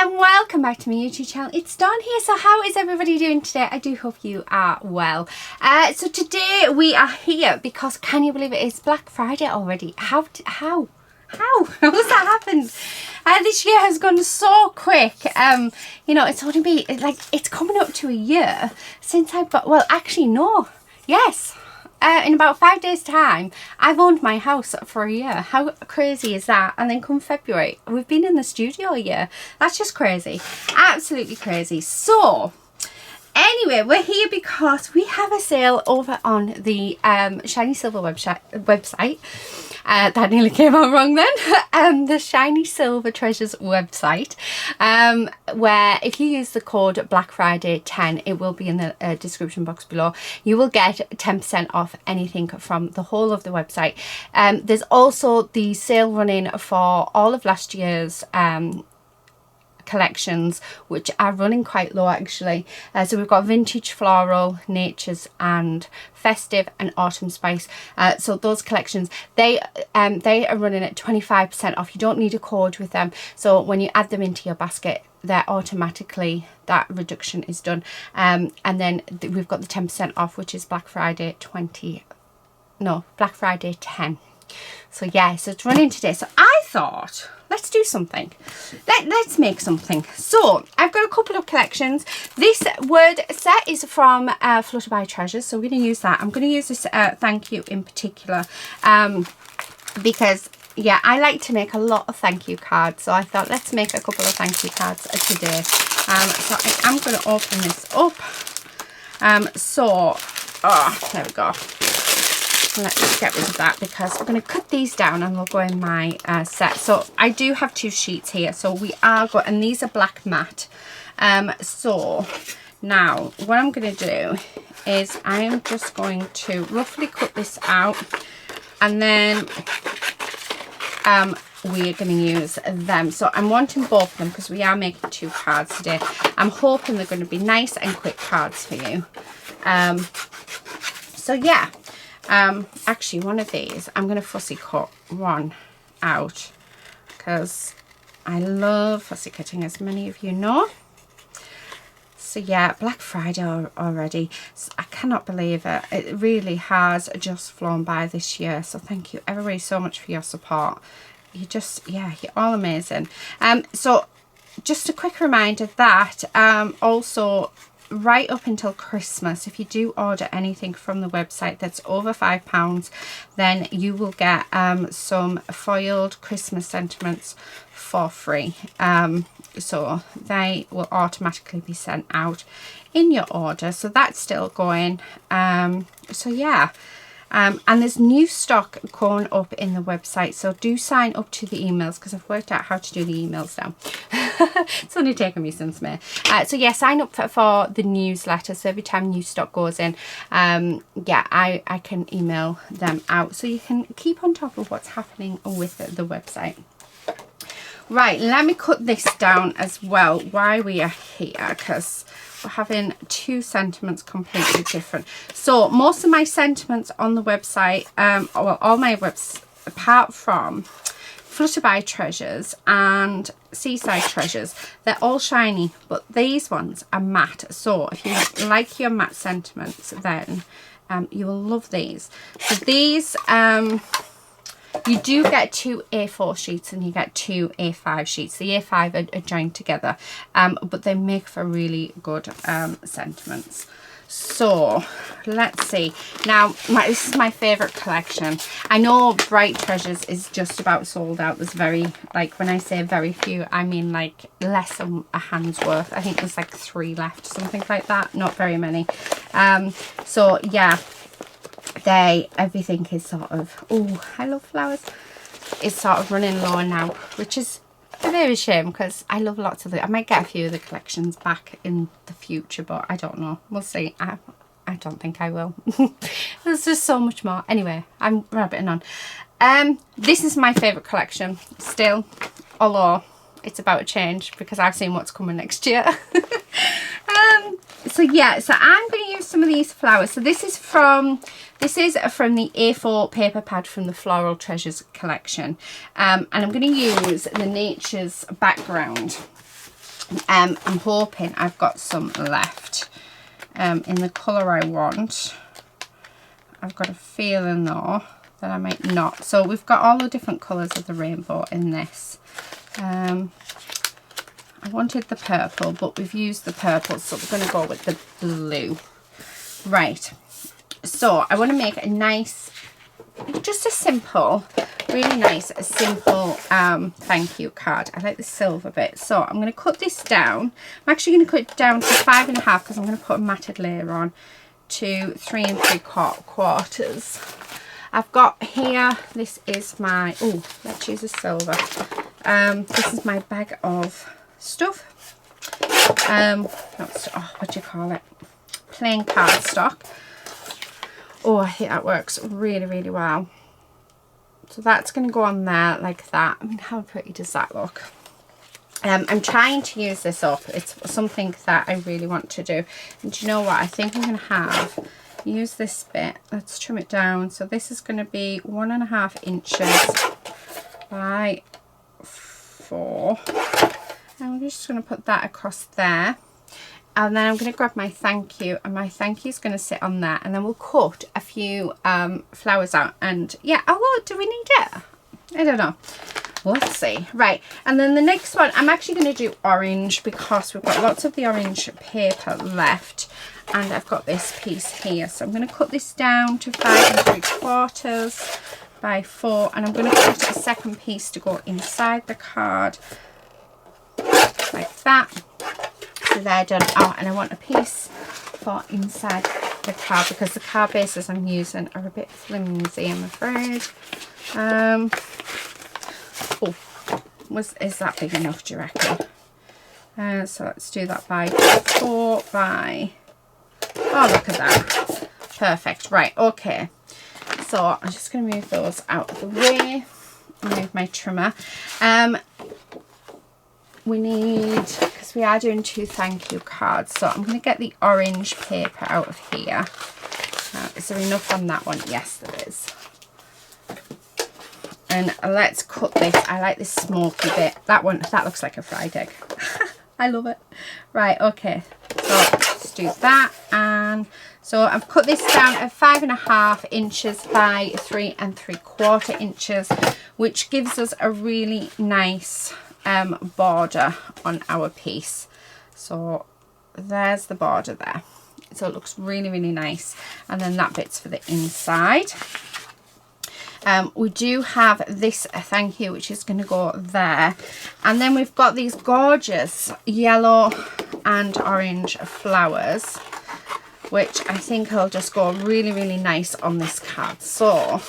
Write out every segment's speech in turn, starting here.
and welcome back to my YouTube channel. It's Dawn here. So how is everybody doing today? I do hope you are well. So today we are here because, can you believe it is Black Friday already? How has that happened? This year has gone so quick. You know, it's only been like, it's coming up to a year since I bought, well actually no, yes. In about 5 days time, I've owned my house for a year. How crazy is that? And then come February, we've been in the studio a year. That's just crazy. Absolutely crazy. So, anyway, we're here because we have a sale over on the Shiny Silver website. That nearly came out wrong then. The Shiny Silver Treasures website, where if you use the code Black Friday 10, it will be in the description box below. You will get 10% off anything from the whole of the website. There's also the sale running for all of last year's collections, which are running quite low actually. So we've got vintage, floral, natures and festive and autumn spice. So those collections, they are running at 25% off. You don't need a code with them, so when you add them into your basket, they're automatically, that reduction is done. And then we've got the 10% off, which is Black Friday 10. So yeah, so it's running today. So I thought, let's do something. Let's make something. So I've got a couple of collections. This word set is from Flutterby Treasures, so we're going to use that. I'm going to use this thank you in particular because yeah, I like to make a lot of thank you cards, so I thought let's make a couple of thank you cards today. So I'm going to open this up. There we go. Let's get rid of that because I'm going to cut these down and they'll go in my set. So I do have two sheets here, so we are going, and these are black matte. So now what I'm going to do is I am just going to roughly cut this out, and then we're going to use them. So I'm wanting both of them because we are making two cards today. I'm hoping they're going to be nice and quick cards for you. So yeah. Actually one of these I'm going to fussy cut one out because I love fussy cutting, as many of you know. So yeah, Black Friday already. So I cannot believe it. It really has just flown by this year. So thank you everybody so much for your support. You just, yeah, you're all amazing. So just a quick reminder that also right up until Christmas, if you do order anything from the website that's over £5, then you will get some foiled Christmas sentiments for free. So they will automatically be sent out in your order, so that's still going. So yeah. And there's new stock going up in the website, so do sign up to the emails because I've worked out how to do the emails now. It's only taken me since May. So yeah, sign up for the newsletter, so every time new stock goes in, yeah, I can email them out so you can keep on top of what's happening with the website. Right, let me cut this down as well while we are here because we're having two sentiments completely different. So most of my sentiments on the website, well, all my webs apart from Flutterby Treasures and Seaside Treasures, they're all shiny, but these ones are matte. So if you like your matte sentiments, then you will love these. So these, you do get two A4 sheets and you get two A5 sheets. The A5 are joined together, but they make for really good sentiments. So let's see. Now this is my favorite collection. I know Bright Treasures is just about sold out. There's very, like when I say very few, I mean like less than a hand's worth. I think there's like 3 left, something like that. Not very many. So yeah, everything is sort of, oh, I love flowers, is sort of running low now, which is a bit of a shame because I love lots of I might get a few of the collections back in the future, but I don't know, we'll see. I don't think I will. There's just so much more. Anyway, I'm rabbiting on. This is my favorite collection still, although it's about to change because I've seen what's coming next year. So yeah, so I'm going to use some of these flowers. So this is from the A4 paper pad from the Floral Treasures collection, and I'm going to use the Nature's background. I'm hoping I've got some left in the colour I want. I've got a feeling though that I might not. So we've got all the different colours of the rainbow in this. I wanted the purple, but we've used the purple, so we're going to go with the blue. Right, so I want to make a nice, just a simple, really nice, a simple thank you card. I like the silver bit. So I'm going to cut this down. I'm actually going to cut it down to 5.5 because I'm going to put a matted layer on, to 3 3/4. I've got here, this is my, oh, let's use a silver. This is my bag of stuff. What do you call it? Plain cardstock. Oh, I think that works really, really well. So that's going to go on there like that. I mean, how pretty does that look? I'm trying to use this up. It's something that I really want to do. And do you know what? I think I'm going to use this bit. Let's trim it down. So this is going to be 1.5 inches by 4. And I'm just going to put that across there. And then I'm going to grab my thank you, and my thank you is going to sit on there, and then we'll cut a few flowers out. And yeah, oh, do we need it? I don't know. Let's see. Right, and then the next one, I'm actually going to do orange because we've got lots of the orange paper left, and I've got this piece here. So I'm going to cut this down to 5 3/4 by 4, and I'm going to cut a second piece to go inside the card like that. So they're done. Oh, and I want a piece for inside the card because the card bases I'm using are a bit flimsy, I'm afraid. Is that big enough, do you reckon? So let's do that by 4 by, oh, look at that. Perfect. Right, okay. So I'm just going to move those out of the way. Move my trimmer. We need, because we are doing 2 thank you cards, so I'm going to get the orange paper out of here. Is there enough on that one? Yes, there is. And let's cut this. I like this smoky bit. That one, that looks like a fried egg. I love it. Right, okay. So let's do that. And so I've cut this down at 5.5 inches by 3 3/4 inches, which gives us a really nice border on our piece. So there's the border there. So it looks really, really nice. And then that bit's for the inside. We do have this thank you, which is going to go there. And then we've got these gorgeous yellow and orange flowers, which I think will just go really, really nice on this card. So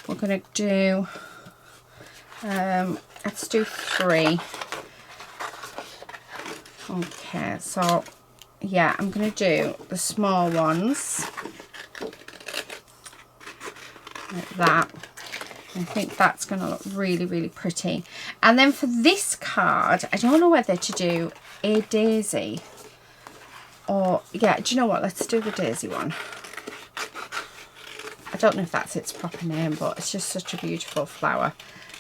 we're going to do, let's do 3. Okay, so yeah, I'm going to do the small ones like that. I think that's going to look really, really pretty. And then for this card, I don't know whether to do a daisy or, yeah, do you know what? Let's do the daisy one. I don't know if that's its proper name, but it's just such a beautiful flower.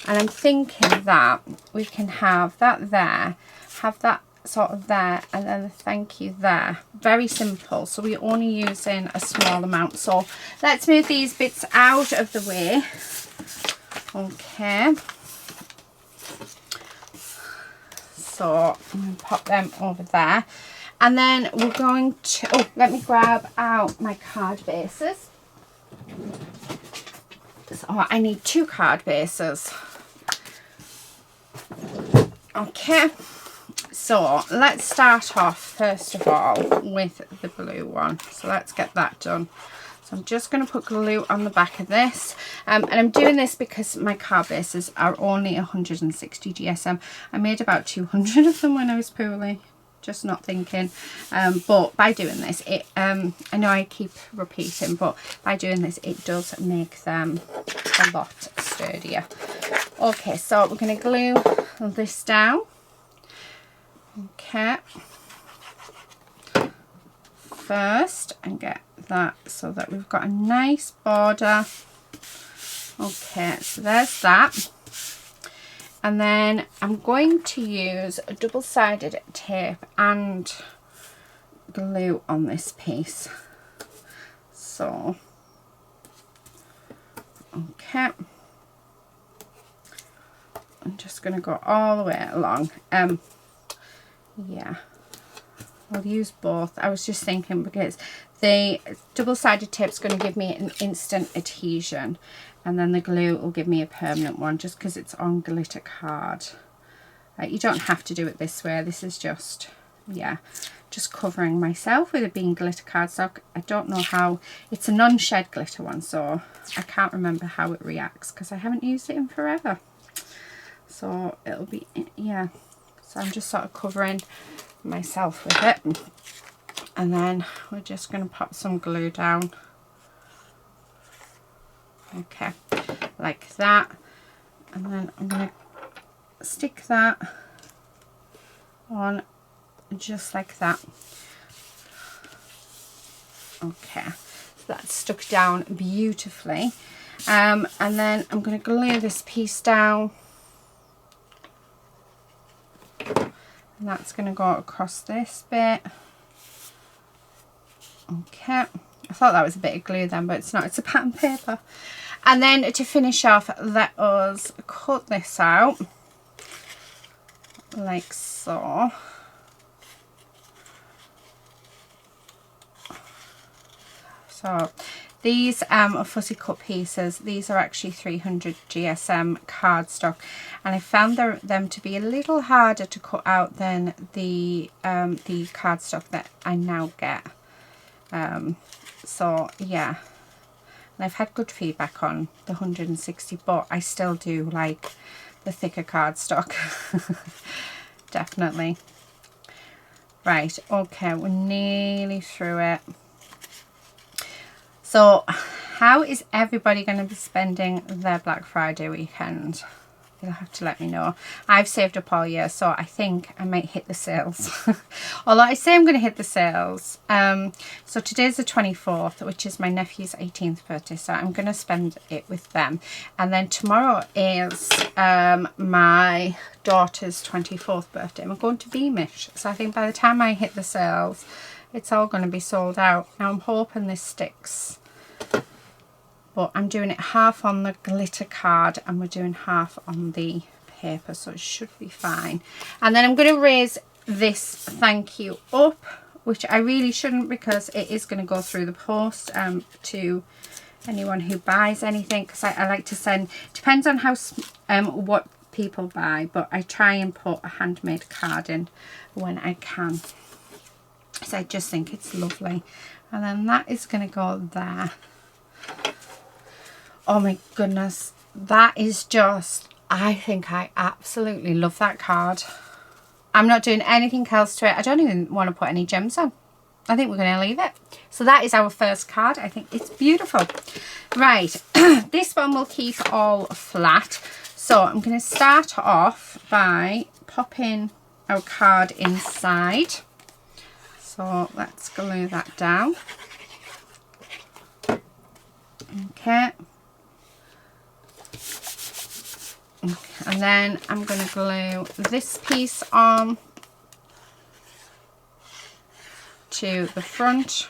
And I'm thinking that we can have that there, have that sort of there, and then the thank you there. Very simple. So we're only using a small amount. So let's move these bits out of the way. Okay. So I'm going to pop them over there. And then we're going to, oh, let me grab out my card bases. So I need 2 card bases. Okay. So let's start off first of all with the blue one. So let's get that done. So I'm just going to put glue on the back of this. And I'm doing this because my card bases are only 160 GSM. I made about 200 of them when I was poorly. Just not thinking. But by doing this, it I know I keep repeating, but by doing this, it does make them a lot sturdier. Okay, so we're going to glue this down. Okay, first, and get that so that we've got a nice border. Okay, so there's that. And then I'm going to use a double-sided tape and glue on this piece. So, okay. I'm just going to go all the way along. Yeah, I'll use both. I was just thinking because the double-sided tape is going to give me an instant adhesion, and then the glue will give me a permanent one just because it's on glitter card. You don't have to do it this way. This is just, yeah, just covering myself with it being glitter cardstock. I don't know how, it's a non-shed glitter one, so I can't remember how it reacts because I haven't used it in forever. So it'll be, yeah, so I'm just sort of covering myself with it, and then we're just going to pop some glue down, okay, like that, and then I'm going to stick that on just like that. Okay, so that's stuck down beautifully, and then I'm going to glue this piece down. And that's going to go across this bit. Okay, I thought that was a bit of glue then, but it's not, it's a pattern paper. And then to finish off, let us cut this out like so. So these are fussy cut pieces. These are actually 300 GSM cardstock, and I found them to be a little harder to cut out than the cardstock that I now get. So yeah, and I've had good feedback on the 160, but I still do like the thicker cardstock. Definitely. Right, okay, we're nearly through it. So how is everybody going to be spending their Black Friday weekend? You'll have to let me know. I've saved up all year, so I think I might hit the sales. Although I say I'm going to hit the sales. So today's the 24th, which is my nephew's 18th birthday, so I'm going to spend it with them. And then tomorrow is my daughter's 24th birthday. I'm going to Beamish, so I think by the time I hit the sales, it's all going to be sold out. Now I'm hoping this sticks, but I'm doing it half on the glitter card and we're doing half on the paper, so it should be fine. And then I'm going to raise this thank you up, which I really shouldn't because it is going to go through the post to anyone who buys anything, because I like to send, depends on how what people buy, but I try and put a handmade card in when I can. So I just think it's lovely. And then that is going to go there. Oh my goodness, that is just, I think I absolutely love that card. I'm not doing anything else to it. I don't even want to put any gems on. I think we're going to leave it. So that is our first card. I think it's beautiful. Right, this one will keep all flat. So I'm going to start off by popping our card inside. So let's glue that down. Okay. And then I'm going to glue this piece on to the front.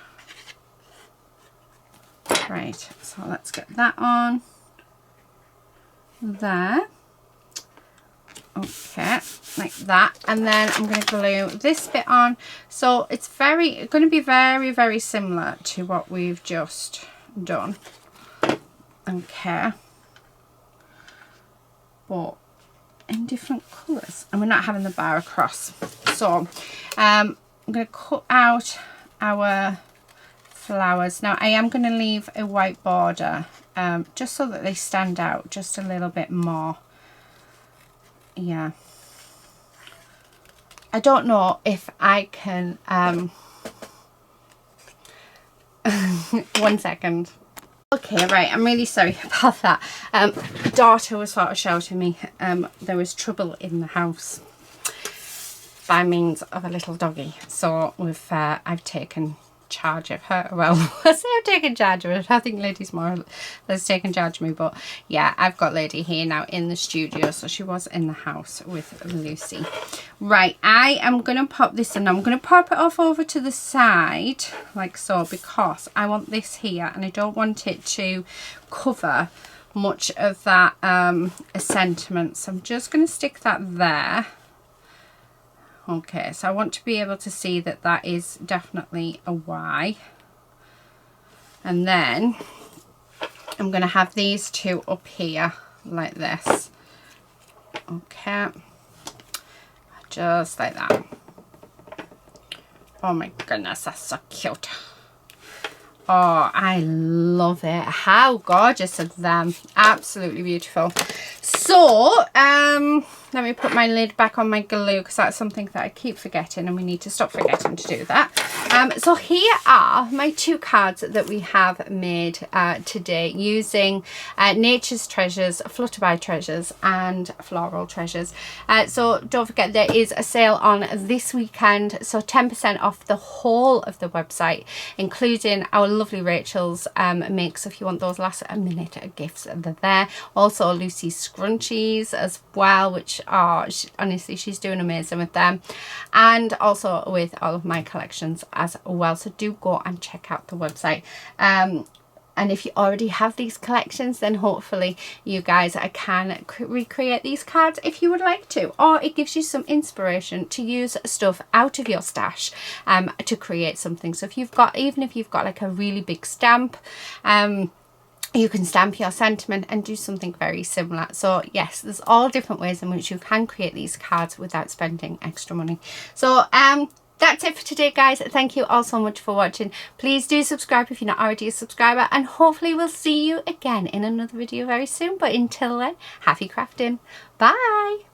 Right, so let's get that on there. Okay, like that. And then I'm going to glue this bit on. So it's going to be very, very similar to what we've just done. Okay. But in different colours. And we're not having the bar across. So I'm going to cut out our flowers. Now I am going to leave a white border just so that they stand out just a little bit more. Yeah, I don't know if I can 1 second. Okay, right, I'm really sorry about that. Daughter was sort of shouting me there was trouble in the house by means of a little doggy, so I've taken charge of her. Well, I say I've taken charge of it. I think Lady's more or less taken charge of me. But yeah, I've got Lady here now in the studio. So she was in the house with Lucy. Right, I am going to pop this in. I'm going to pop it off over to the side like so, because I want this here and I don't want it to cover much of that sentiment. So I'm just going to stick that there. Okay, so I want to be able to see that that is definitely a Y. And then I'm going to have these two up here like this. Okay, just like that. Oh my goodness, that's so cute. Oh, I love it. How gorgeous of them. Absolutely beautiful. So, let me put my lid back on my glue, because that's something that I keep forgetting and we need to stop forgetting to do that. So here are my two cards that we have made today using Nature's Treasures, Flutterby Treasures and Floral Treasures. So don't forget, there is a sale on this weekend, so 10% off the whole of the website, including our lovely Rachel's makes. If you want those last minute gifts, they're there. Also Lucy's scrunchies as well, which are, honestly, she's doing amazing with them, and also with all of my collections as well. So do go and check out the website. And if you already have these collections, then hopefully you guys can recreate these cards if you would like to, or it gives you some inspiration to use stuff out of your stash to create something. So if you've got, even if you've got like a really big stamp, you can stamp your sentiment and do something very similar. So yes, there's all different ways in which you can create these cards without spending extra money. So that's it for today, guys. Thank you all so much for watching. Please do subscribe if you're not already a subscriber, and hopefully we'll see you again in another video very soon. But until then, happy crafting. Bye.